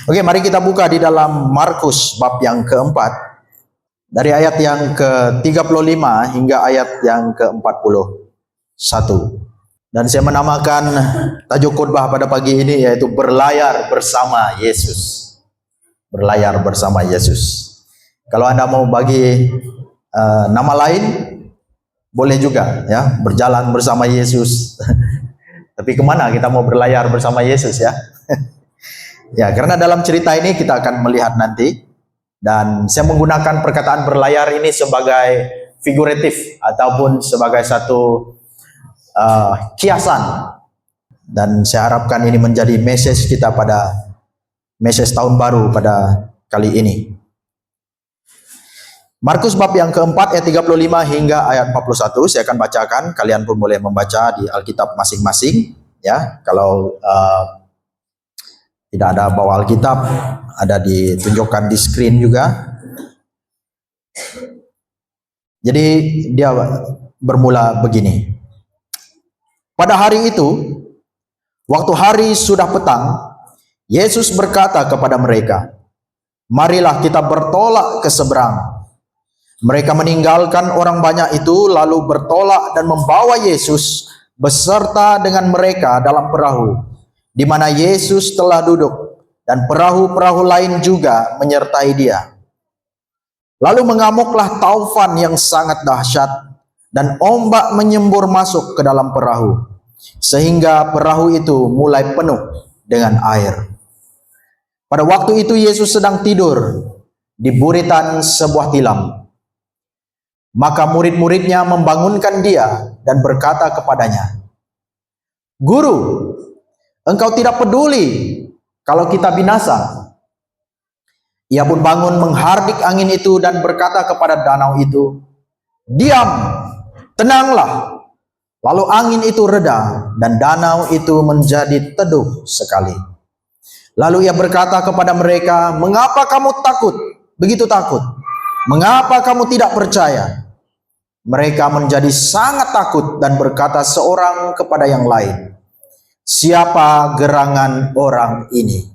Oke, mari kita buka di dalam Markus bab yang keempat, dari ayat yang ke-35 hingga ayat yang ke-41. Dan saya menamakan tajuk khotbah pada pagi ini yaitu berlayar bersama Yesus. Berlayar bersama Yesus. Kalau Anda mau bagi nama lain, boleh juga ya, berjalan bersama Yesus. Tapi kemana kita mau berlayar bersama Yesus ya? Ya, karena dalam cerita ini kita akan melihat nanti, dan saya menggunakan perkataan berlayar ini sebagai figuratif ataupun sebagai satu kiasan, dan saya harapkan ini menjadi message kita pada message tahun baru pada kali ini. Markus bab yang keempat ayat 35 hingga ayat 41 saya akan bacakan, kalian pun boleh membaca di Alkitab masing-masing ya. Kalau tidak ada bawa Alkitab, ada ditunjukkan di screen juga. Jadi dia bermula begini. Pada hari itu, waktu hari sudah petang, Yesus berkata kepada mereka, "Marilah kita bertolak ke seberang." Mereka meninggalkan orang banyak itu lalu bertolak dan membawa Yesus beserta dengan mereka dalam perahu, di mana Yesus telah duduk, dan perahu-perahu lain juga menyertai dia. Lalu mengamuklah taufan yang sangat dahsyat, dan ombak menyembur masuk ke dalam perahu, sehingga perahu itu mulai penuh dengan air. Pada waktu itu Yesus sedang tidur di buritan sebuah tilam. Maka murid-muridnya membangunkan dia dan berkata kepadanya, "Guru, engkau tidak peduli kalau kita binasa." Ia pun bangun menghardik angin itu dan berkata kepada danau itu, "Diam, tenanglah." Lalu angin itu reda dan danau itu menjadi teduh sekali. Lalu ia berkata kepada mereka, "Mengapa kamu takut? Begitu takut? Mengapa kamu tidak percaya?" Mereka menjadi sangat takut dan berkata seorang kepada yang lain, "Siapa gerangan orang ini,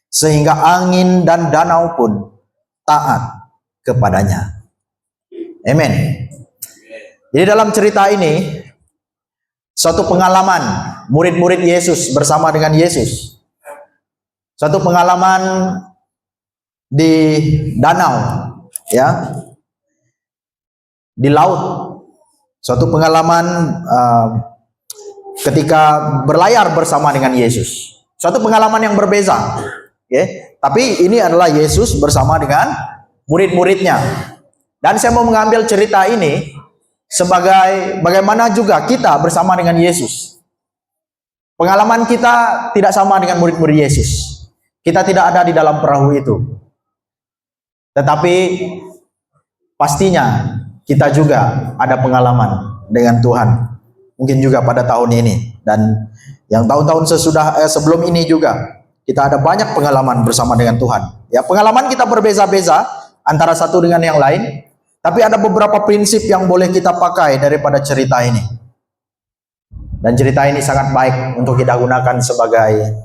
sehingga angin dan danau pun taat kepadanya?" Amin. Jadi dalam cerita ini, suatu pengalaman murid-murid Yesus bersama dengan Yesus. Suatu pengalaman di danau, ya, di laut. Suatu pengalaman ketika berlayar bersama dengan Yesus. Suatu pengalaman yang berbeza, okay? Tapi ini adalah Yesus bersama dengan murid-muridnya. Dan saya mau mengambil cerita ini sebagai bagaimana juga kita bersama dengan Yesus. Pengalaman kita tidak sama dengan murid-murid Yesus. Kita tidak ada di dalam perahu itu. Tetapi pastinya kita juga ada pengalaman dengan Tuhan. Mungkin juga pada tahun ini dan yang tahun-tahun sebelum ini juga kita ada banyak pengalaman bersama dengan Tuhan. Ya, pengalaman kita berbeza-beza antara satu dengan yang lain, tapi ada beberapa prinsip yang boleh kita pakai daripada cerita ini. Dan cerita ini sangat baik untuk kita gunakan sebagai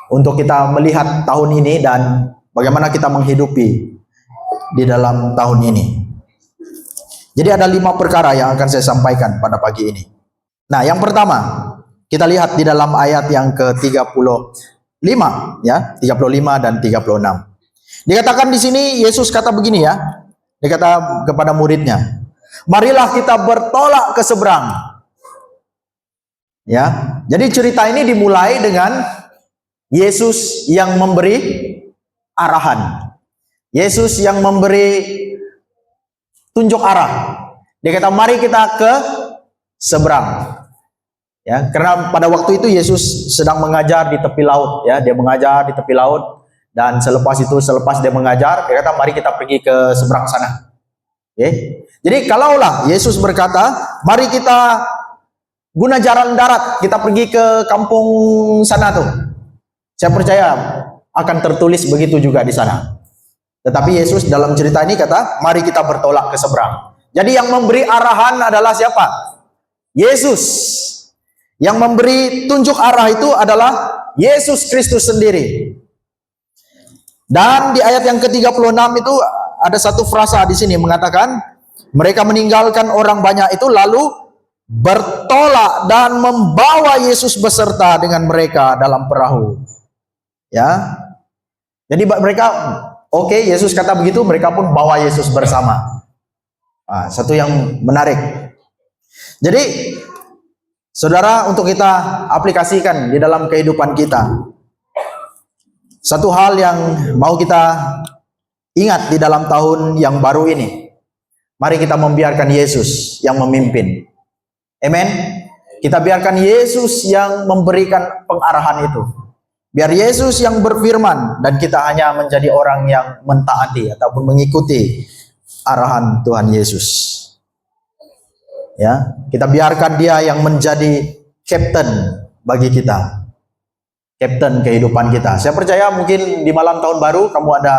untuk kita melihat tahun ini dan bagaimana kita menghidupi di dalam tahun ini. Jadi ada 5 perkara yang akan saya sampaikan pada pagi ini. Nah, yang pertama, kita lihat di dalam ayat yang ke-35 ya, 35 dan 36. Dikatakan di sini Yesus kata begini ya. Dikata kepada muridnya, "Marilah kita bertolak ke seberang." Ya. Jadi cerita ini dimulai dengan Yesus yang memberi arahan. Yesus yang memberi tunjuk arah. Dia kata, "Mari kita ke seberang." Ya, karena pada waktu itu Yesus sedang mengajar di tepi laut, ya. Dia mengajar di tepi laut dan selepas dia mengajar, dia kata, "Mari kita pergi ke seberang sana." Oke. Jadi kalaulah Yesus berkata, "Mari kita guna jalan darat, kita pergi ke kampung sana tuh." Saya percaya akan tertulis begitu juga di sana. Tetapi Yesus dalam cerita ini kata, "Mari kita bertolak ke seberang." Jadi yang memberi arahan adalah siapa? Yesus. Yang memberi tunjuk arah itu adalah Yesus Kristus sendiri. Dan di ayat yang ke-36 itu ada satu frasa di sini mengatakan, mereka meninggalkan orang banyak itu lalu bertolak dan membawa Yesus beserta dengan mereka dalam perahu. Ya. Jadi mereka oke, Yesus kata begitu, mereka pun bawa Yesus bersama. Nah, satu yang menarik. Jadi saudara, untuk kita aplikasikan di dalam kehidupan kita, satu hal yang mau kita ingat di dalam tahun yang baru ini, mari kita membiarkan Yesus yang memimpin. Amen. Kita biarkan Yesus yang memberikan pengarahan itu. Biar Yesus yang berfirman dan kita hanya menjadi orang yang mentaati ataupun mengikuti arahan Tuhan Yesus. Ya, kita biarkan Dia yang menjadi kapten bagi kita. Kapten kehidupan kita. Saya percaya mungkin di malam tahun baru kamu ada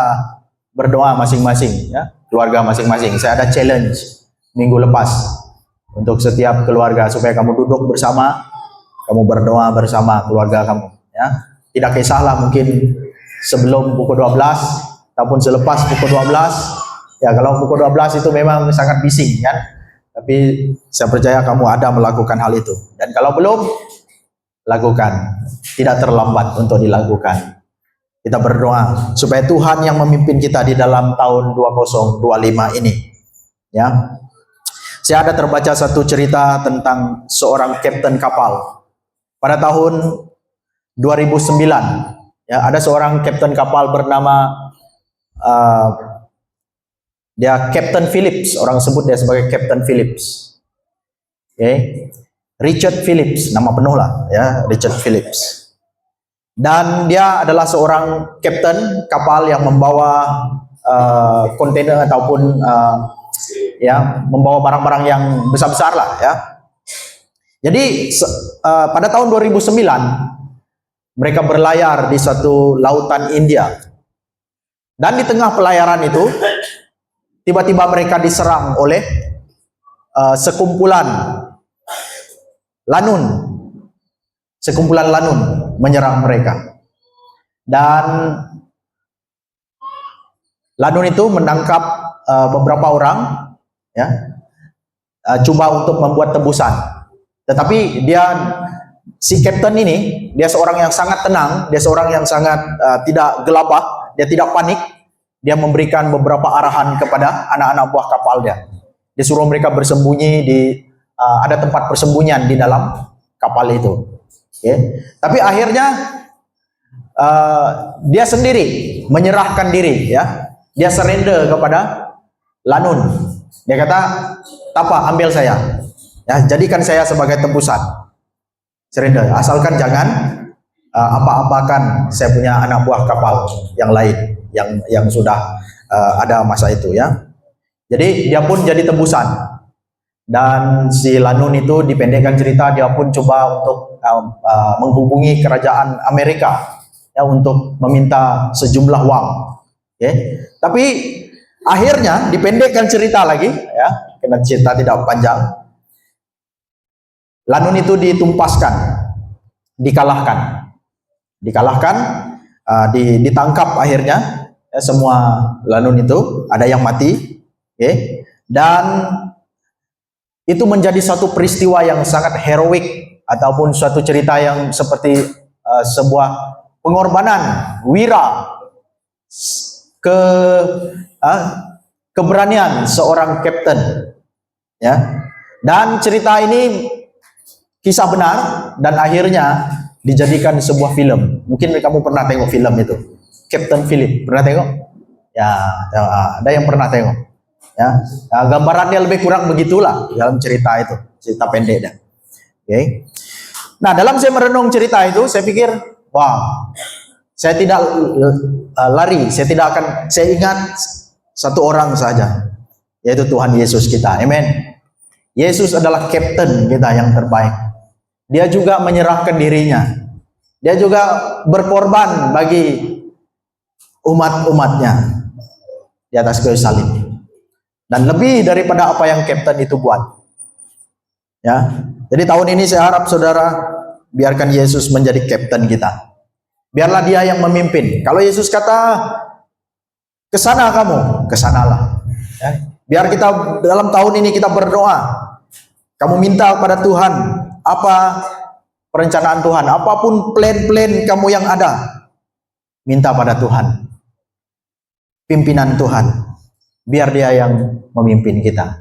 berdoa masing-masing, ya, keluarga masing-masing. Saya ada challenge minggu lepas untuk setiap keluarga supaya kamu duduk bersama, kamu berdoa bersama keluarga kamu, ya. Tidak kisahlah mungkin sebelum pukul 12 ataupun selepas pukul 12. Ya, kalau pukul 12 itu memang sangat bising, kan? Tapi saya percaya kamu ada melakukan hal itu. Dan kalau belum, lakukan. Tidak terlambat untuk dilakukan. Kita berdoa supaya Tuhan yang memimpin kita di dalam tahun 2025 ini. Ya. Saya ada terbaca satu cerita tentang seorang kapten kapal. Pada tahun 2009, ya, ada seorang kapten kapal bernama dia Captain Phillips, orang sebut dia sebagai Captain Phillips. Okay. Richard Phillips, nama penuh lah, ya, Richard Phillips. Dan dia adalah seorang kapten kapal yang membawa kontainer ataupun ya, membawa barang-barang yang besar-besar lah, ya. Jadi pada tahun 2009 mereka berlayar di satu lautan India. Dan di tengah pelayaran itu, tiba-tiba mereka diserang oleh sekumpulan lanun. Sekumpulan lanun menyerang mereka. Dan lanun itu menangkap beberapa orang, ya, coba untuk membuat tebusan. Tetapi si kapten ini, dia seorang yang sangat tenang, dia seorang yang sangat tidak gelabah, dia tidak panik. Dia memberikan beberapa arahan kepada anak-anak buah kapal dia. Dia suruh mereka bersembunyi ada tempat persembunyian di dalam kapal itu. Okay. Tapi akhirnya dia sendiri menyerahkan diri, ya. Dia surrender kepada lanun. Dia kata, "Tapa, ambil saya. Ya, jadikan saya sebagai tebusan." Surrender, asalkan jangan apa-apakan saya punya anak buah kapal yang lain yang sudah ada masa itu, ya. Jadi dia pun jadi tebusan. Dan si lanun itu, dipendekkan cerita, dia pun coba untuk menghubungi kerajaan Amerika, ya, untuk meminta sejumlah uang. Okay. Tapi akhirnya dipendekkan cerita lagi, ya, karena cerita tidak panjang. Lanun itu ditumpaskan, dikalahkan, ditangkap akhirnya, ya, semua lanun itu, ada yang mati, okay. Dan itu menjadi satu peristiwa yang sangat heroik ataupun suatu cerita yang seperti sebuah pengorbanan, wira, keberanian seorang kapten, ya. Dan cerita ini kisah benar dan akhirnya dijadikan sebuah film. Mungkin kamu pernah tengok film itu, Captain Philip, pernah tengok? Ya, ada yang pernah tengok. Ya, gambarannya lebih kurang begitulah dalam cerita itu, cerita pendek dah. Okay. Nah, dalam saya merenung cerita itu, saya pikir, wah, saya tidak lari, saya ingat satu orang saja, yaitu Tuhan Yesus kita. Amen. Yesus adalah kapten kita yang terbaik. Dia juga menyerahkan dirinya. Dia juga berkorban bagi umat-umatnya di atas kayu salib. Dan lebih daripada apa yang kapten itu buat. Ya. Jadi tahun ini saya harap saudara biarkan Yesus menjadi kapten kita. Biarlah dia yang memimpin. Kalau Yesus kata Ke sana kamu, ke sanalah. Ya. Biar kita dalam tahun ini kita berdoa. Kamu minta pada Tuhan apa perencanaan Tuhan, apapun plan-plan kamu yang ada, minta pada Tuhan. Pimpinan Tuhan, biar Dia yang memimpin kita.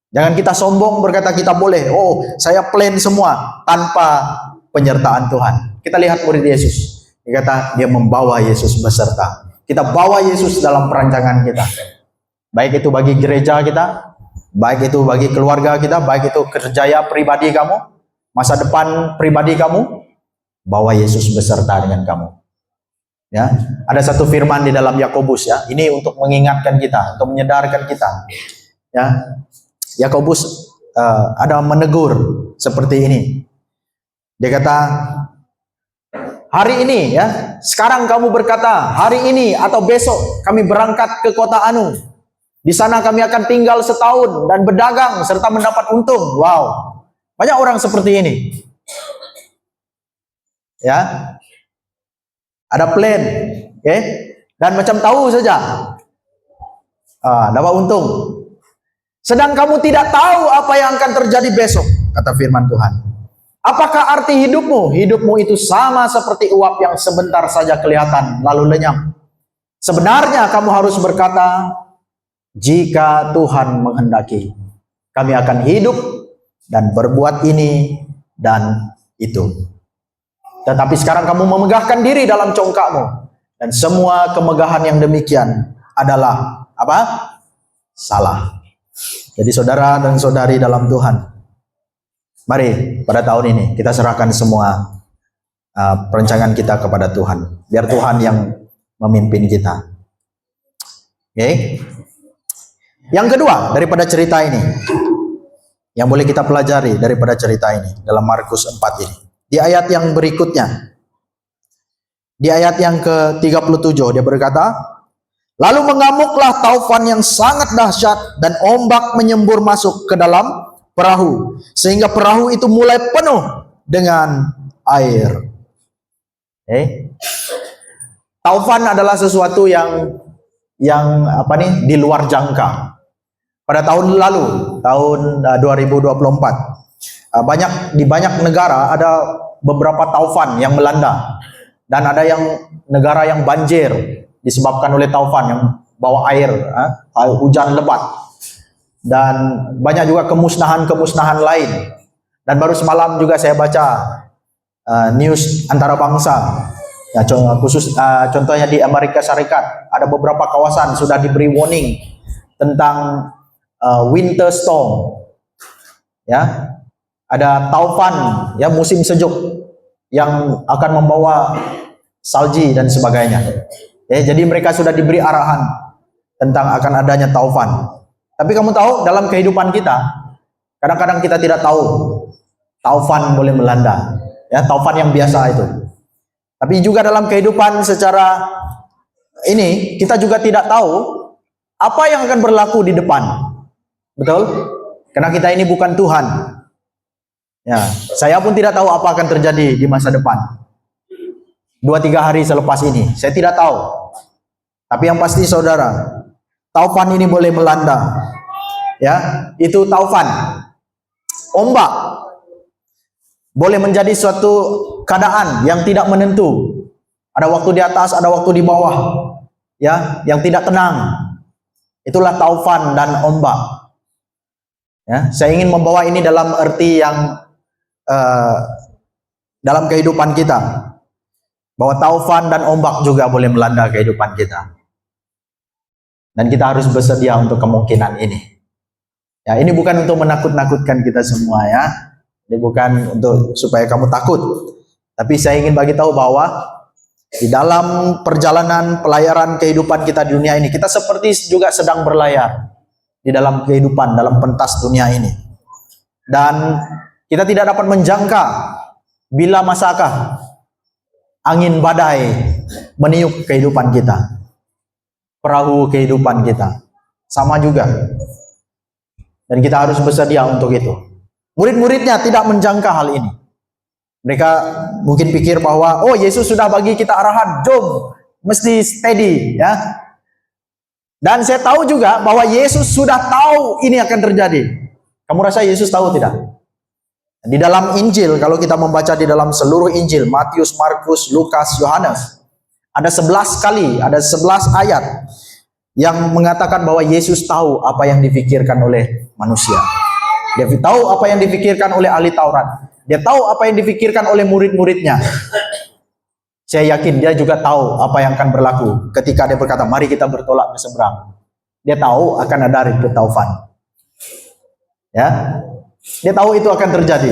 Jangan kita sombong berkata kita boleh, oh saya plan semua, tanpa penyertaan Tuhan. Kita lihat murid Yesus, dia kata dia membawa Yesus beserta. Kita bawa Yesus dalam perancangan kita, baik itu bagi gereja kita, baik itu bagi keluarga kita, baik itu kerjaya pribadi kamu, masa depan pribadi kamu, bawa Yesus beserta dengan kamu. Ya, ada satu firman di dalam Yakobus, ya. Ini untuk mengingatkan kita, untuk menyadarkan kita. Ya, Yakobus ada menegur seperti ini. Dia kata, hari ini, ya, sekarang kamu berkata, hari ini atau besok kami berangkat ke kota Anu. Di sana kami akan tinggal setahun dan berdagang serta mendapat untung. Wow, banyak orang seperti ini. Ya. Ada plan, okay? Dan macam tahu saja, dapat untung. Sedang kamu tidak tahu apa yang akan terjadi besok, kata firman Tuhan. Apakah arti hidupmu? Hidupmu itu sama seperti uap yang sebentar saja kelihatan, lalu lenyap. Sebenarnya kamu harus berkata, jika Tuhan menghendaki, kami akan hidup dan berbuat ini dan itu. Tetapi sekarang kamu memegahkan diri dalam congkakmu, dan semua kemegahan yang demikian adalah apa? Salah. Jadi saudara dan saudari dalam Tuhan, mari pada tahun ini kita serahkan semua perencanaan kita kepada Tuhan. Biar Tuhan yang memimpin kita. Oke? Yang kedua daripada cerita ini, yang boleh kita pelajari daripada cerita ini dalam Markus 4 ini. Di ayat yang berikutnya, di ayat yang ke-37 dia berkata, lalu mengamuklah taufan yang sangat dahsyat dan ombak menyembur masuk ke dalam perahu, sehingga perahu itu mulai penuh dengan air. Taufan adalah sesuatu yang di luar jangka. Pada tahun lalu, tahun 2024, di banyak negara ada beberapa taufan yang melanda, dan ada yang negara yang banjir disebabkan oleh taufan yang bawa air, hujan lebat, dan banyak juga kemusnahan lain. Dan baru semalam juga saya baca news antara bangsa, ya, contohnya di Amerika Serikat ada beberapa kawasan sudah diberi warning tentang winter storm, ya. Ada taufan, ya, musim sejuk yang akan membawa salji dan sebagainya. Ya, jadi mereka sudah diberi arahan tentang akan adanya taufan. Tapi kamu tahu, dalam kehidupan kita, kadang-kadang kita tidak tahu taufan boleh melanda. Ya, taufan yang biasa itu. Tapi juga dalam kehidupan secara ini, kita juga tidak tahu apa yang akan berlaku di depan. Betul? Karena kita ini bukan Tuhan. Ya, saya pun tidak tahu apa akan terjadi di masa depan. 2-3 hari selepas ini, saya tidak tahu. Tapi yang pasti saudara, taufan ini boleh melanda. Ya, itu taufan. Ombak boleh menjadi suatu keadaan yang tidak menentu. Ada waktu di atas, ada waktu di bawah. Ya, yang tidak tenang. Itulah taufan dan ombak. Ya, saya ingin membawa ini dalam arti yang dalam kehidupan kita, bahwa taufan dan ombak juga boleh melanda kehidupan kita, dan kita harus bersedia untuk kemungkinan ini. Ya, ini bukan untuk menakut-nakutkan kita semua, ya. Ini bukan untuk supaya kamu takut, tapi saya ingin bagi tahu bahwa di dalam perjalanan pelayaran kehidupan kita di dunia ini, kita seperti juga sedang berlayar di dalam kehidupan, dalam pentas dunia ini, dan kita tidak dapat menjangka bila masakah angin badai meniup kehidupan kita, perahu kehidupan kita, sama juga. Dan kita harus bersedia untuk itu. Murid-muridnya tidak menjangka hal ini. Mereka mungkin pikir bahwa, oh, Yesus sudah bagi kita arahan, jom, mesti steady, ya. Dan saya tahu juga bahwa Yesus sudah tahu ini akan terjadi. Kamu rasa Yesus tahu tidak? Di dalam Injil, kalau kita membaca di dalam seluruh Injil, Matius, Markus, Lukas, Yohanes, ada 11 kali, ada 11 ayat yang mengatakan bahwa Yesus tahu apa yang dipikirkan oleh manusia. Dia tahu apa yang dipikirkan oleh ahli Taurat. Dia tahu apa yang dipikirkan oleh murid-muridnya. Saya yakin dia juga tahu apa yang akan berlaku ketika dia berkata, mari kita bertolak ke seberang. Dia tahu akan ada hari taufan. Ya, dia tahu itu akan terjadi,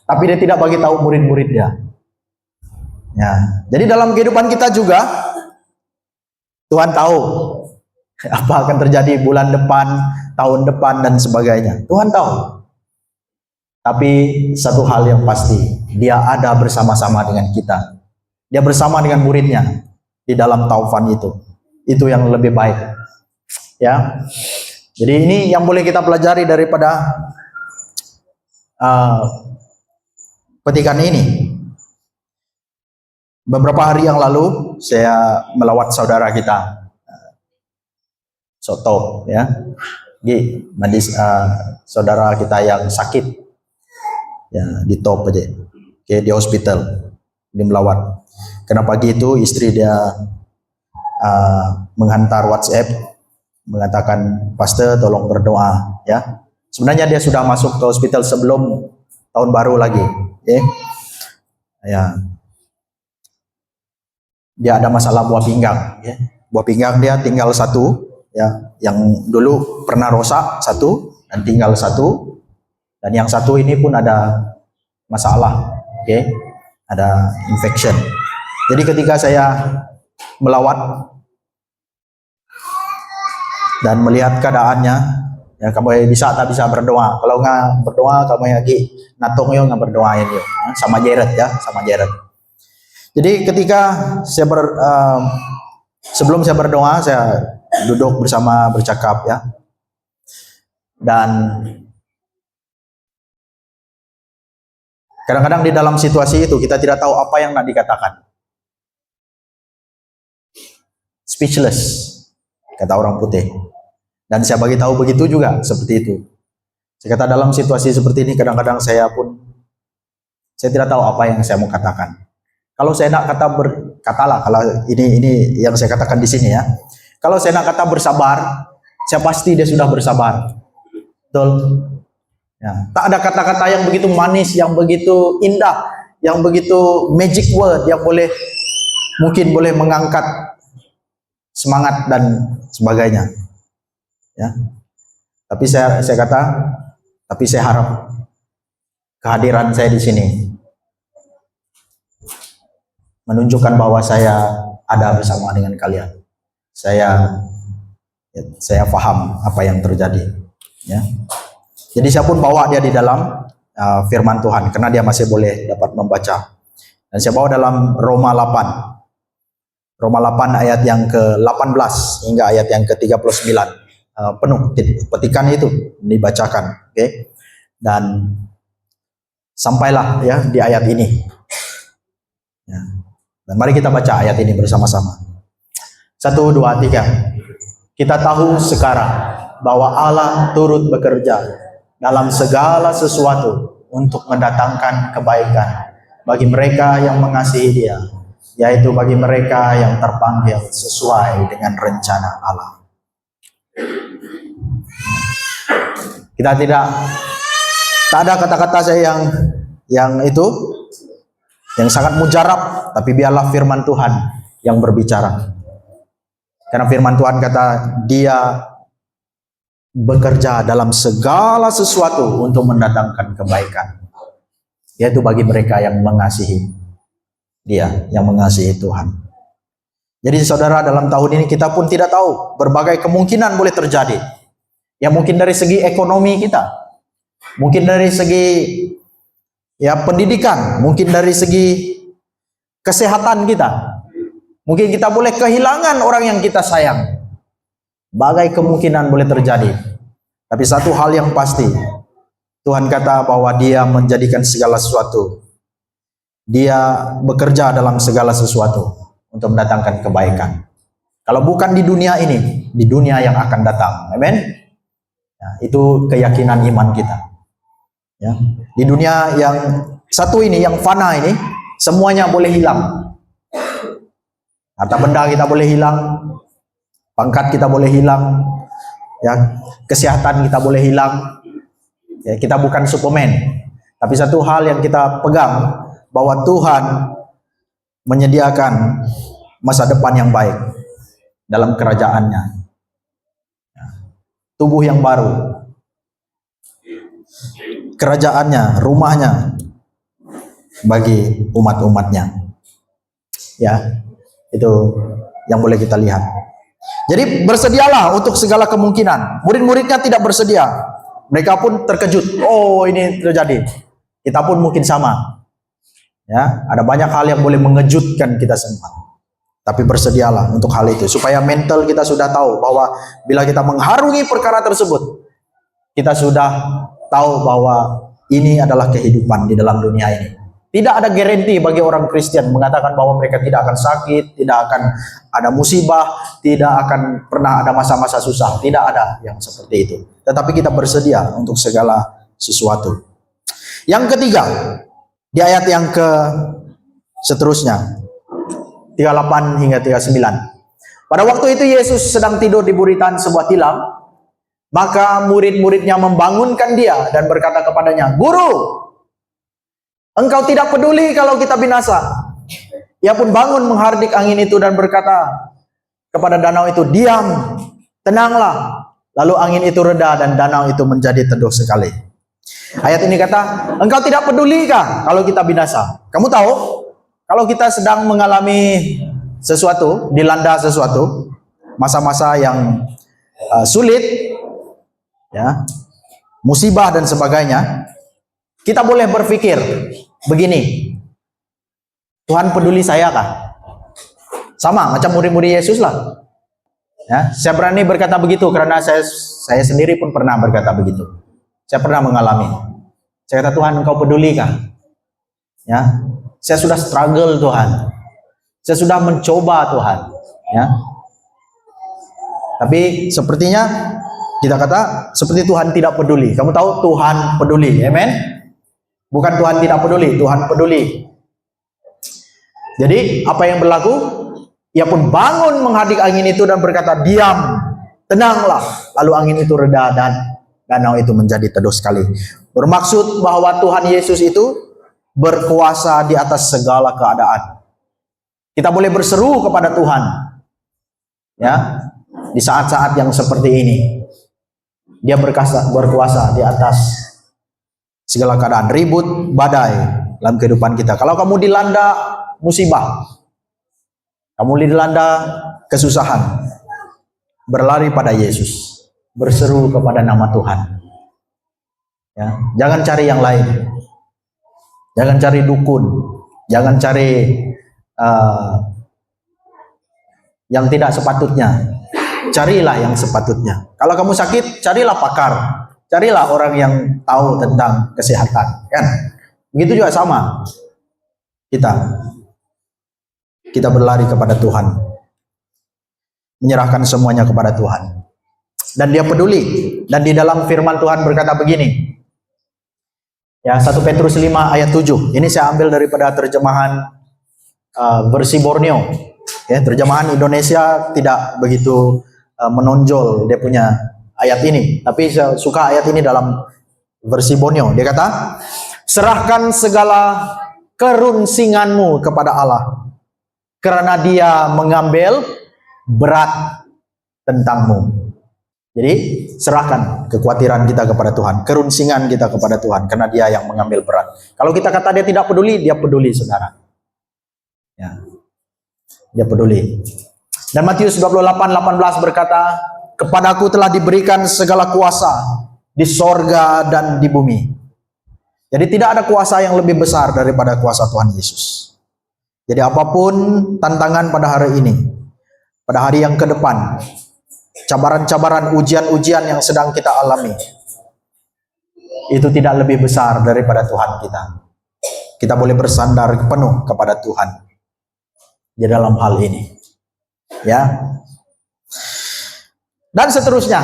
tapi dia tidak bagi tahu murid-muridnya. Ya, jadi dalam kehidupan kita juga Tuhan tahu apa akan terjadi bulan depan, tahun depan dan sebagainya. Tuhan tahu. Tapi satu hal yang pasti, dia ada bersama-sama dengan kita. Dia bersama dengan muridnya di dalam taufan itu. Itu yang lebih baik. Ya. Jadi ini yang boleh kita pelajari daripada petikan ini. Beberapa hari yang lalu saya melawat saudara kita, Soto, ya, saudara kita yang sakit, ya, di top aja, oke, di hospital, di melawat. Karena pagi itu istri dia menghantar WhatsApp mengatakan, Pastor tolong berdoa, ya. Sebenarnya dia sudah masuk ke hospital sebelum tahun baru lagi, ya. Dia ada masalah buah pinggang, ya. Buah pinggang dia tinggal satu, ya. Yang dulu pernah rosak satu dan tinggal satu, dan yang satu ini pun ada masalah, ada infection. Jadi ketika saya melawat dan melihat keadaannya, ya, kamu bisa tak bisa berdoa. Kalau nggak berdoa, kamu lagi natung yo nggak berdoain yo, sama Jared, ya, sama Jared. Jadi ketika saya sebelum saya berdoa, saya duduk bersama bercakap, ya, dan kadang-kadang di dalam situasi itu kita tidak tahu apa yang nak dikatakan. Speechless, kata orang putih. Dan saya bagi tahu begitu juga, seperti itu. Saya kata dalam situasi seperti ini kadang-kadang saya tidak tahu apa yang saya mau katakan. Kalau saya nak katalah, kalau ini yang saya katakan di sini, ya. Kalau saya nak kata bersabar, saya pasti dia sudah bersabar. Betul? Ya. Tak ada kata-kata yang begitu manis, yang begitu indah, yang begitu magic word yang mungkin boleh mengangkat semangat dan sebagainya, ya. Tapi saya harap kehadiran saya di sini menunjukkan bahwa saya ada bersama dengan kalian. Saya paham apa yang terjadi, ya. Jadi saya pun bawa dia di dalam firman Tuhan karena dia masih boleh dapat membaca. Dan saya bawa dalam Roma 8 ayat yang ke-18 hingga ayat yang ke-39. Penuh petikan itu dibacakan, dan sampailah, ya, di ayat ini, ya. Dan mari kita baca ayat ini bersama-sama. 1, 2, 3. Kita tahu sekarang bahwa Allah turut bekerja dalam segala sesuatu untuk mendatangkan kebaikan bagi mereka yang mengasihi Dia, yaitu bagi mereka yang terpanggil sesuai dengan rencana Allah. Kita tak ada kata-kata saya yang sangat mujarab, tapi biarlah firman Tuhan yang berbicara. Karena firman Tuhan kata Dia bekerja dalam segala sesuatu untuk mendatangkan kebaikan, yaitu bagi mereka yang mengasihi Dia, yang mengasihi Tuhan. Jadi saudara, dalam tahun ini kita pun tidak tahu, berbagai kemungkinan boleh terjadi. Ya, mungkin dari segi ekonomi kita, mungkin dari segi, ya, pendidikan, mungkin dari segi kesehatan kita, mungkin kita boleh kehilangan orang yang kita sayang. Bagai kemungkinan boleh terjadi. Tapi satu hal yang pasti, Tuhan kata bahwa Dia menjadikan segala sesuatu, Dia bekerja dalam segala sesuatu untuk mendatangkan kebaikan. Kalau bukan di dunia ini, di dunia yang akan datang. Amin. Nah, itu keyakinan iman kita. Ya. Di dunia yang satu ini, yang fana ini, semuanya boleh hilang. Harta benda kita boleh hilang, pangkat kita boleh hilang, ya, kesehatan kita boleh hilang. Ya, kita bukan Superman. Tapi satu hal yang kita pegang, bahwa Tuhan menyediakan masa depan yang baik dalam kerajaannya. Tubuh yang baru, kerajaannya, rumahnya bagi umat-umatnya. Ya, itu yang boleh kita lihat. Jadi bersedialah untuk segala kemungkinan. Murid-muridnya tidak bersedia. Mereka pun terkejut. Oh, ini terjadi. Kita pun mungkin sama. Ya, ada banyak hal yang boleh mengejutkan kita semua. Tapi bersedialah untuk hal itu, supaya mental kita sudah tahu bahwa bila kita mengharungi perkara tersebut, kita sudah tahu bahwa ini adalah kehidupan di dalam dunia ini. Tidak ada garansi bagi orang Kristen mengatakan bahwa mereka tidak akan sakit, tidak akan ada musibah, tidak akan pernah ada masa-masa susah. Tidak ada yang seperti itu. Tetapi kita bersedia untuk segala sesuatu. Yang ketiga, di ayat yang seterusnya, 38 hingga 39. Pada waktu itu Yesus sedang tidur di buritan sebuah tilam, maka murid-muridnya membangunkan dia dan berkata kepadanya, "Guru, engkau tidak peduli kalau kita binasa." Ia pun bangun menghardik angin itu dan berkata kepada danau itu, "Diam, tenanglah." Lalu angin itu reda dan danau itu menjadi teduh sekali. Ayat ini kata, engkau tidak pedulikah kalau kita binasa? Kamu tahu, kalau kita sedang mengalami sesuatu, dilanda sesuatu, masa-masa yang sulit, ya, musibah dan sebagainya, kita boleh berpikir begini, Tuhan peduli saya kah? Sama macam murid-murid Yesus lah. Ya, saya berani berkata begitu karena saya sendiri pun pernah berkata begitu. Saya pernah mengalami. Saya kata, Tuhan, engkau peduli kah? Ya, saya sudah struggle Tuhan. Saya sudah mencoba Tuhan. Ya. Tapi sepertinya kita kata seperti Tuhan tidak peduli. Kamu tahu Tuhan peduli. Amen. Bukan Tuhan tidak peduli, Tuhan peduli. Jadi apa yang berlaku? Ia pun bangun menghardik angin itu dan berkata, "Diam, tenanglah." Lalu angin itu reda dan danau itu menjadi teduh sekali. Bermaksud bahwa Tuhan Yesus itu berkuasa di atas segala keadaan. Kita boleh berseru kepada Tuhan, ya, di saat-saat yang seperti ini. Dia berkuasa di atas segala keadaan, ribut, badai dalam kehidupan kita. Kalau kamu dilanda musibah, kamu dilanda kesusahan, berlari pada Yesus, berseru kepada nama Tuhan. Ya, jangan cari yang lain. Jangan cari dukun, jangan cari yang tidak sepatutnya. Carilah yang sepatutnya. Kalau kamu sakit, carilah pakar, carilah orang yang tahu tentang kesehatan, kan? Begitu juga sama. Kita berlari kepada Tuhan, menyerahkan semuanya kepada Tuhan, dan Dia peduli. Dan di dalam firman Tuhan berkata begini. Ya, 1 Petrus 5 ayat 7. Ini saya ambil daripada terjemahan versi Borneo. Ya, terjemahan Indonesia tidak begitu menonjol dia punya ayat ini, tapi saya suka ayat ini dalam versi Borneo. Dia kata, "Serahkan segala kerunsinganmu kepada Allah, karena Dia mengambil berat tentangmu." Jadi serahkan kekhawatiran kita kepada Tuhan, kerunsingan kita kepada Tuhan, karena Dia yang mengambil berat. Kalau kita kata Dia tidak peduli, Dia peduli, saudara. Ya, Dia peduli. Dan Matius 28:18 berkata, "Kepadaku telah diberikan segala kuasa di sorga dan di bumi." Jadi tidak ada kuasa yang lebih besar daripada kuasa Tuhan Yesus. Jadi apapun tantangan pada hari ini, pada hari yang ke depan, cabaran-cabaran, ujian-ujian yang sedang kita alami, itu tidak lebih besar daripada Tuhan kita. Kita boleh bersandar penuh kepada Tuhan di dalam hal ini. Ya, Dan seterusnya.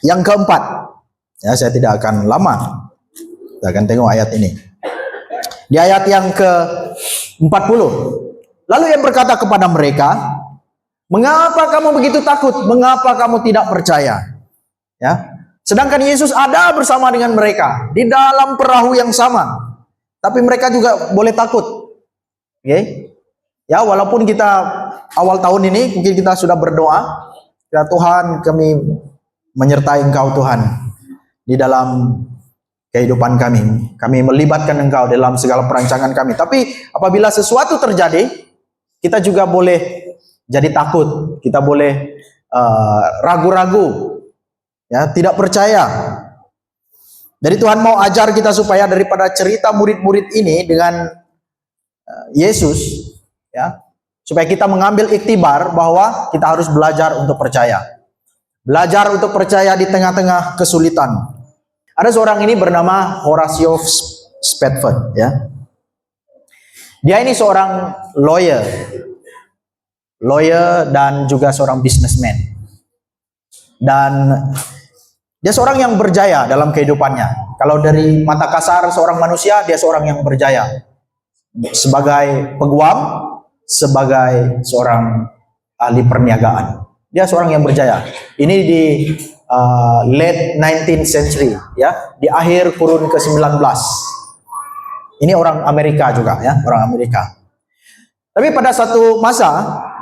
Yang keempat, ya saya tidak akan lama. Kita akan tengok ayat ini. Di ayat yang ke-40. Lalu yang berkata kepada mereka, "Mengapa kamu begitu takut? Mengapa kamu tidak percaya?" Ya. Sedangkan Yesus ada bersama dengan mereka di dalam perahu yang sama. Tapi mereka juga boleh takut. Oke. Ya, walaupun kita awal tahun ini mungkin kita sudah berdoa, ya Tuhan, kami menyertai Engkau Tuhan di dalam kehidupan kami. Kami melibatkan Engkau dalam segala perancangan kami. Tapi apabila sesuatu terjadi, kita juga boleh jadi takut. Kita boleh ragu-ragu, ya, tidak percaya. Jadi Tuhan mau ajar kita supaya daripada cerita murid-murid ini dengan Yesus, ya, supaya kita mengambil iktibar bahwa kita harus belajar untuk percaya. Belajar untuk percaya di tengah-tengah kesulitan. Ada seorang ini bernama Horatio Spafford, ya. Dia ini seorang lawyer dan juga seorang businessman. Dan dia seorang yang berjaya dalam kehidupannya. Kalau dari mata kasar seorang manusia, dia seorang yang berjaya. Sebagai peguam, sebagai seorang ahli perniagaan. Dia seorang yang berjaya. Ini di late 19th century, ya, di akhir kurun ke-19. Ini orang Amerika juga, ya, orang Amerika. Tapi pada satu masa,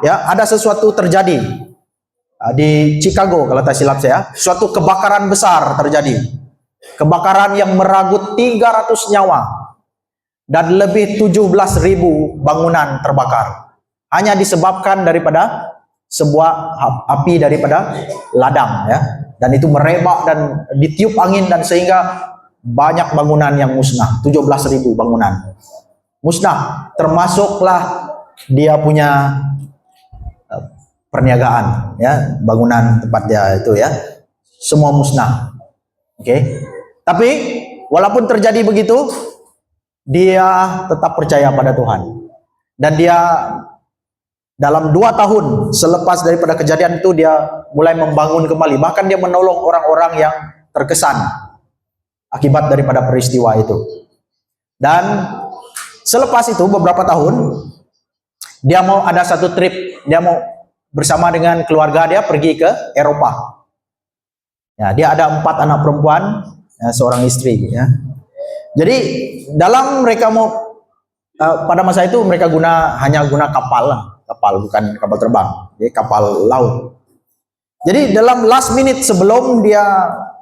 ya, ada sesuatu terjadi di Chicago kalau tak silap saya. Suatu kebakaran besar terjadi. Kebakaran yang meragut 300 nyawa dan lebih 17.000 bangunan terbakar. Hanya disebabkan daripada sebuah api daripada ladang, ya, dan itu merebak dan ditiup angin dan sehingga banyak bangunan yang musnah. 17.000 bangunan musnah, termasuklah dia punya perniagaan, ya, bangunan tempat dia itu, ya, semua musnah. Oke. Tapi walaupun terjadi begitu, dia tetap percaya pada Tuhan. Dan dia dalam 2 tahun selepas daripada kejadian itu, dia mulai membangun kembali. Bahkan dia menolong orang-orang yang terkesan akibat daripada peristiwa itu. Dan selepas itu beberapa tahun, dia mau ada satu trip. Dia mau bersama dengan keluarga dia pergi ke Eropa. Ya, dia ada 4 anak perempuan, ya, seorang istri, ya. Jadi dalam mereka mau pada masa itu mereka hanya guna kapal lah. Kapal, bukan kapal terbang, jadi kapal laut. Jadi dalam last minute sebelum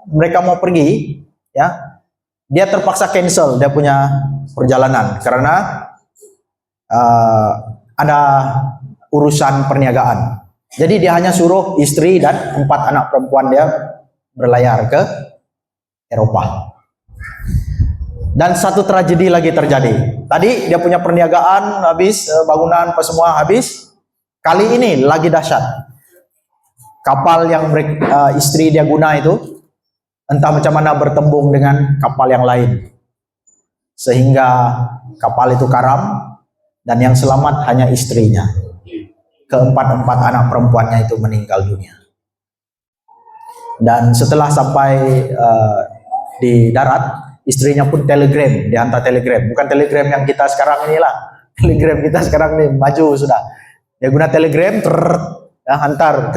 mereka mau pergi, ya, dia terpaksa cancel dia punya perjalanan karena ada urusan perniagaan. Jadi dia hanya suruh istri dan 4 anak perempuan dia berlayar ke Eropa. Dan satu tragedi lagi terjadi. Tadi dia punya perniagaan habis, bangunan apa semua habis. Kali ini lagi dahsyat. Kapal yang istri dia guna itu entah macam mana bertembung dengan kapal yang lain. Sehingga kapal itu karam dan yang selamat hanya istrinya. Keempat anak perempuannya itu meninggal dunia. Dan setelah sampai di darat, istrinya pun dihantar telegram. Bukan telegram yang kita sekarang inilah. Telegram kita sekarang ini maju sudah. Dia guna telegram, ya, hantar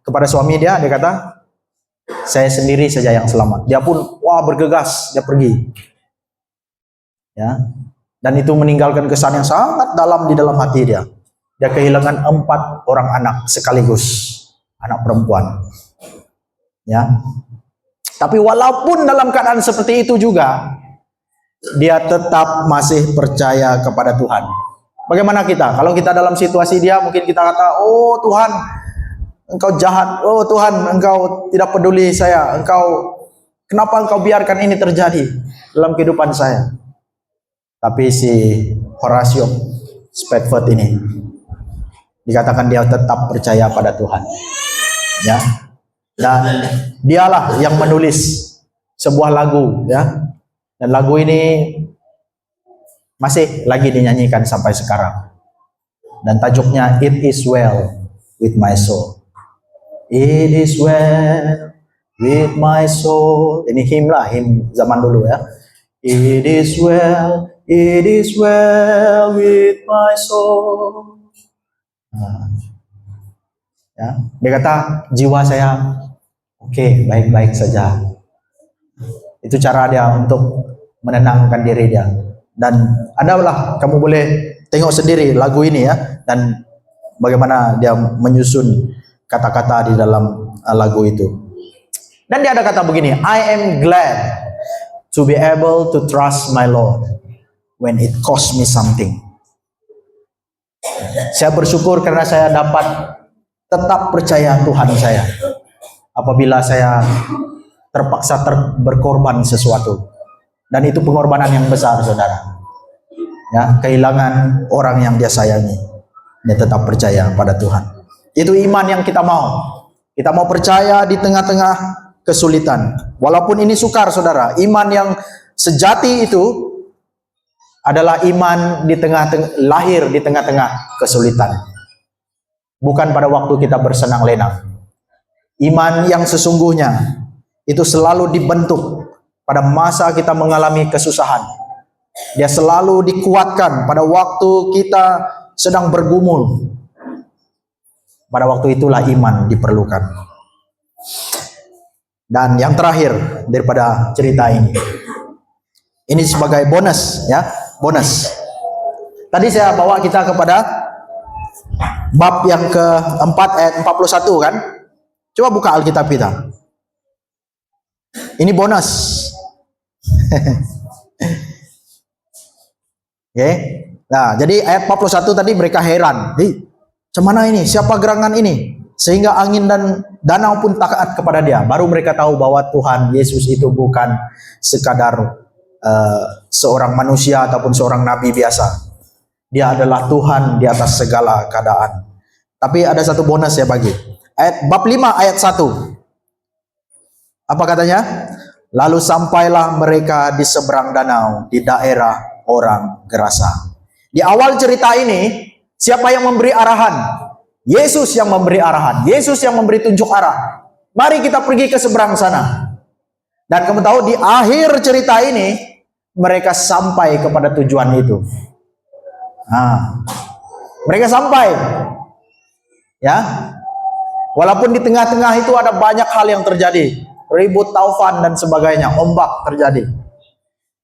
kepada suami dia kata, "Saya sendiri saja yang selamat." Dia pun bergegas, dia pergi. Ya. Dan itu meninggalkan kesan yang sangat dalam di dalam hati dia. Dia kehilangan 4 orang anak sekaligus, anak perempuan. Ya. Tapi walaupun dalam keadaan seperti itu juga, dia tetap masih percaya kepada Tuhan. Bagaimana kita? Kalau kita dalam situasi dia, mungkin kita kata, "Oh Tuhan, Engkau jahat. Oh Tuhan, Engkau tidak peduli saya. Kenapa Engkau biarkan ini terjadi dalam kehidupan saya?" Tapi si Horatio Spafford ini dikatakan dia tetap percaya pada Tuhan. Ya. Dan dialah yang menulis sebuah lagu, ya. Dan lagu ini masih lagi dinyanyikan sampai sekarang. Dan tajuknya It Is Well With My Soul. It is well with my soul. Ini him zaman dulu ya. It is well with my soul. Ya, dia kata jiwa saya oke, baik-baik saja. Itu cara dia untuk menenangkan diri dia. Dan adalah kamu boleh tengok sendiri lagu ini ya, dan bagaimana dia menyusun kata-kata di dalam lagu itu. Dan dia ada kata begini, I am glad to be able to trust my Lord when it cost me something. Saya bersyukur karena saya dapat tetap percaya Tuhan saya apabila saya terpaksa berkorban sesuatu. Dan itu pengorbanan yang besar, saudara. Ya, kehilangan orang yang dia sayangi. Dia tetap percaya pada Tuhan. Itu iman yang kita mau. Kita mau percaya di tengah-tengah kesulitan. Walaupun ini sukar, saudara. Iman yang sejati itu adalah iman lahir di tengah-tengah kesulitan. Bukan pada waktu kita bersenang lenang. Iman yang sesungguhnya itu selalu dibentuk pada masa kita mengalami kesusahan. Dia selalu dikuatkan pada waktu kita sedang bergumul. Pada waktu itulah iman diperlukan. Dan yang terakhir daripada cerita ini. Ini sebagai bonus ya, bonus. Tadi saya bawa kita kepada bab yang keempat ayat 41 kan? Coba buka Alkitab kita. Ini bonus. Oke. Nah, jadi ayat 41 tadi mereka heran. Cemana ini? Siapa gerangan ini? Sehingga angin dan danau pun taat kepada dia. Baru mereka tahu bahwa Tuhan Yesus itu bukan sekadar seorang manusia ataupun seorang nabi biasa. Dia adalah Tuhan di atas segala keadaan. Tapi ada satu bonus ya bagi. Bab 5 ayat 1. Apa katanya? Lalu sampailah mereka di seberang danau di daerah orang Gerasa. Di awal cerita ini, siapa yang memberi arahan? Yesus yang memberi arahan. Yesus yang memberi tunjuk arah. Mari kita pergi ke seberang sana. Dan kamu tahu di akhir cerita ini, mereka sampai kepada tujuan itu. Nah, mereka sampai. Ya. Walaupun di tengah-tengah itu ada banyak hal yang terjadi. Ribut, taufan dan sebagainya, ombak terjadi.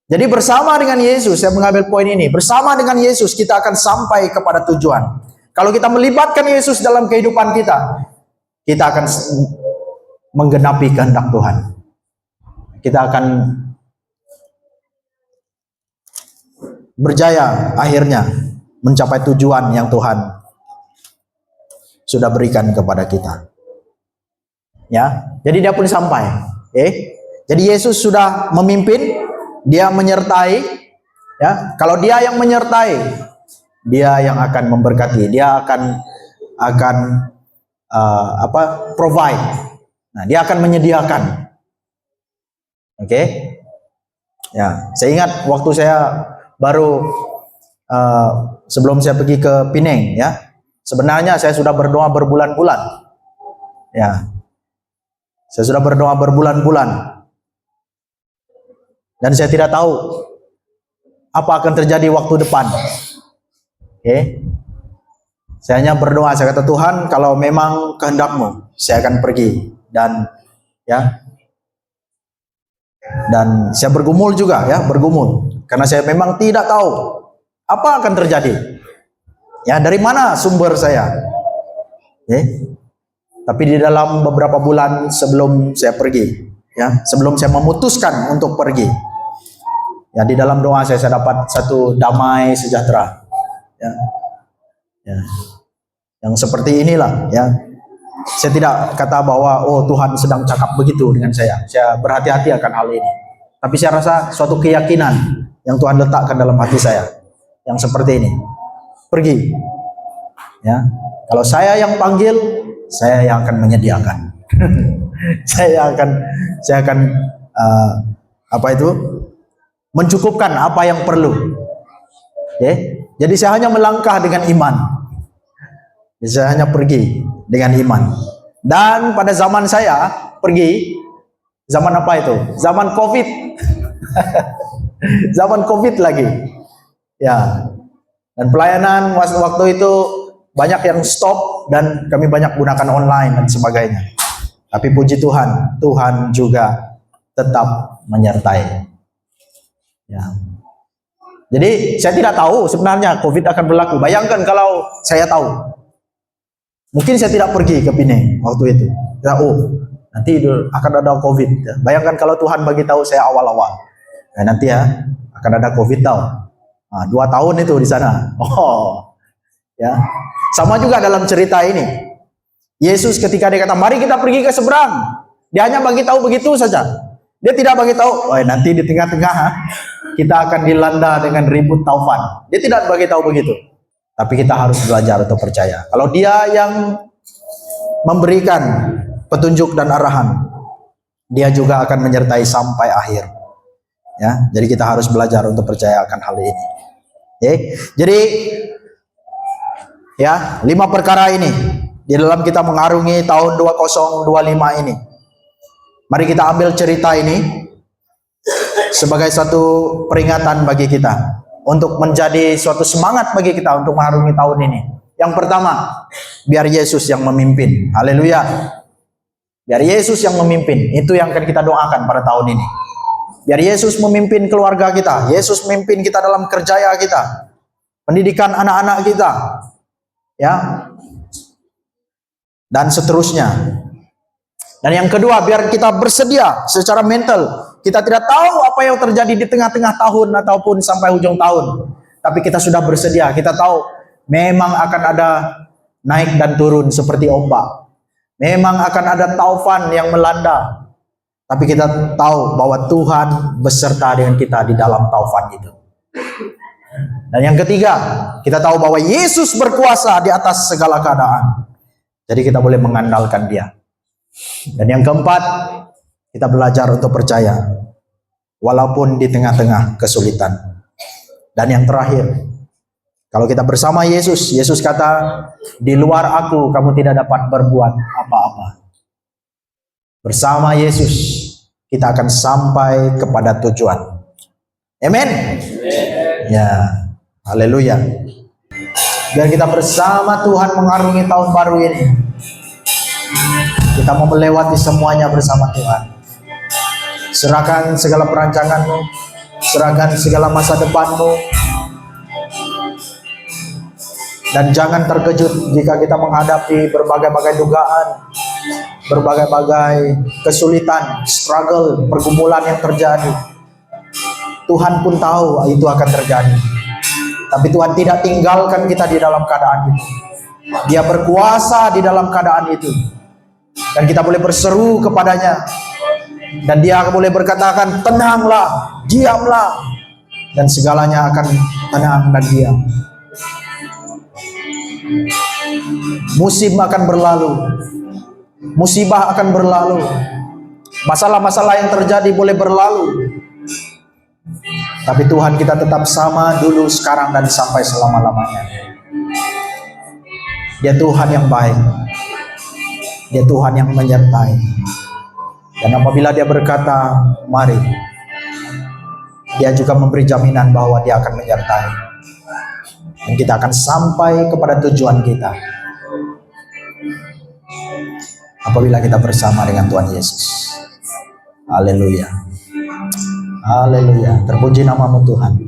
Jadi bersama dengan Yesus, saya mengambil poin ini, bersama dengan Yesus kita akan sampai kepada tujuan. Kalau kita melibatkan Yesus dalam kehidupan kita akan menggenapi kehendak Tuhan. Kita akan berjaya akhirnya mencapai tujuan yang Tuhan sudah berikan kepada kita. Ya, jadi dia pun sampai. Jadi Yesus sudah memimpin, dia menyertai. Ya, kalau dia yang menyertai, dia yang akan memberkati, dia akan provide. Nah, dia akan menyediakan. Oke. Ya, saya ingat waktu saya baru sebelum saya pergi ke Pineng, ya. Sebenarnya saya sudah berdoa berbulan-bulan. Ya. Saya sudah berdoa berbulan-bulan. Dan saya tidak tahu apa akan terjadi waktu depan. Oke. Saya hanya berdoa, saya kata Tuhan, kalau memang kehendak-Mu, saya akan pergi. Dan saya bergumul juga ya, bergumul. Karena saya memang tidak tahu apa akan terjadi. Ya, dari mana sumber saya? Tapi di dalam beberapa bulan sebelum saya pergi, ya, sebelum saya memutuskan untuk pergi, ya, di dalam doa saya dapat satu damai sejahtera, ya, yang seperti inilah, ya. Saya tidak kata bahwa oh Tuhan sedang cakap begitu dengan saya berhati-hati akan hal ini. Tapi saya rasa suatu keyakinan yang Tuhan letakkan dalam hati saya, yang seperti ini, pergi, ya. Kalau saya yang panggil, saya yang akan menyediakan. saya akan mencukupkan apa yang perlu. Jadi saya hanya melangkah dengan iman. Saya hanya pergi dengan iman. Dan pada zaman saya pergi, zaman apa itu? Zaman COVID. Zaman COVID lagi. Ya. Dan pelayanan waktu itu banyak yang stop dan kami banyak gunakan online dan sebagainya. Tapi puji Tuhan, Tuhan juga tetap menyertai. Ya. Jadi saya tidak tahu sebenarnya COVID akan berlaku. Bayangkan kalau saya tahu. Mungkin saya tidak pergi ke Pineng waktu itu. Ya, nanti akan ada COVID. Bayangkan kalau Tuhan bagi tahu saya awal-awal. Nanti akan ada COVID tahu. 2 tahun itu di sana. Ya. Sama juga dalam cerita ini. Yesus ketika dia kata, mari kita pergi ke seberang. Dia hanya bagi tahu begitu saja. Dia tidak bagi tahu, nanti di tengah-tengah kita akan dilanda dengan ribut taufan. Dia tidak bagi tahu begitu. Tapi kita harus belajar untuk percaya. Kalau dia yang memberikan petunjuk dan arahan, dia juga akan menyertai sampai akhir. Ya, jadi kita harus belajar untuk percaya akan hal ini. Jadi ya, 5 perkara ini di dalam kita mengarungi tahun 2025 ini. Mari kita ambil cerita ini sebagai satu peringatan bagi kita, untuk menjadi suatu semangat bagi kita untuk mengarungi tahun ini. Yang pertama, biar Yesus yang memimpin. Haleluya. Biar Yesus yang memimpin. Itu yang akan kita doakan pada tahun ini. Biar Yesus memimpin keluarga kita. Yesus memimpin kita dalam kerjaya kita. Pendidikan anak-anak kita. Ya. Dan seterusnya. Dan yang kedua, biar kita bersedia secara mental. Kita tidak tahu apa yang terjadi di tengah-tengah tahun ataupun sampai ujung tahun. Tapi kita sudah bersedia. Kita tahu memang akan ada naik dan turun seperti ombak. Memang akan ada taufan yang melanda. Tapi kita tahu bahwa Tuhan beserta dengan kita di dalam taufan itu. Dan yang ketiga, kita tahu bahwa Yesus berkuasa di atas segala keadaan. Jadi kita boleh mengandalkan Dia. Dan yang keempat, kita belajar untuk percaya walaupun di tengah-tengah kesulitan. Dan yang terakhir, kalau kita bersama Yesus, Yesus kata, di luar aku kamu tidak dapat berbuat apa-apa. Bersama Yesus kita akan sampai kepada tujuan. Amin. Ya, haleluya. Biar kita bersama Tuhan mengarungi tahun baru ini. Kita mau melewati semuanya bersama Tuhan. Serahkan segala perancanganmu, serahkan segala masa depanmu, dan jangan terkejut jika kita menghadapi berbagai-bagai dugaan, berbagai-bagai kesulitan, struggle, pergumulan yang terjadi. Tuhan pun tahu itu akan terjadi. Tapi Tuhan tidak tinggalkan kita di dalam keadaan itu. Dia berkuasa di dalam keadaan itu. Dan kita boleh berseru kepadanya. Dan Dia boleh berkatakan, tenanglah, diamlah. Dan segalanya akan tenang dan diam. Musim akan berlalu. Musibah akan berlalu. Masalah-masalah yang terjadi boleh berlalu. Tapi Tuhan kita tetap sama dulu, sekarang, dan sampai selama-lamanya. Dia Tuhan yang baik. Dia Tuhan yang menyertai. Dan apabila Dia berkata, mari, Dia juga memberi jaminan bahwa Dia akan menyertai. Dan kita akan sampai kepada tujuan kita. Apabila kita bersama dengan Tuhan Yesus. Haleluya. Haleluya. Terpuji namamu Tuhan.